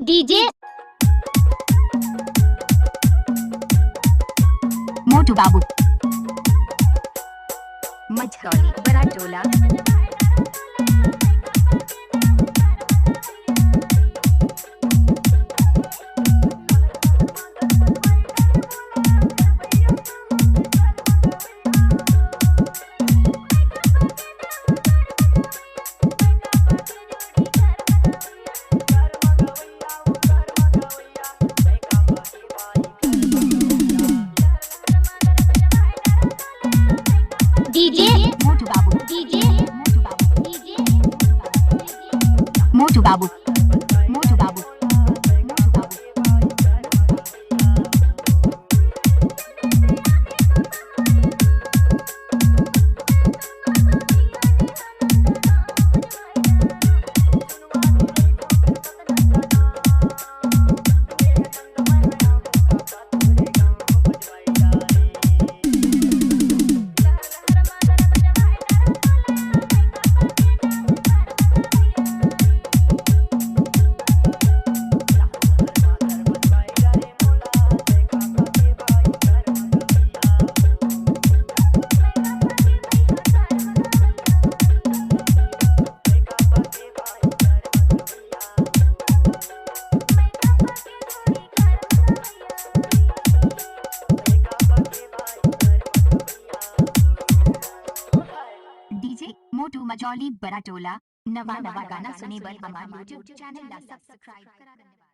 DJ मोटू बाबू मझौली बड़ा टोला। डीजे मोटू बाबू डीजे मोटू बाबू मोटू बाबू मोटू बाबू। डीजे मोटू मझौली बड़ा टोला। नवा नवा गाना सुने बर हमारे यूट्यूब चैनल ला सब्सक्राइब करा।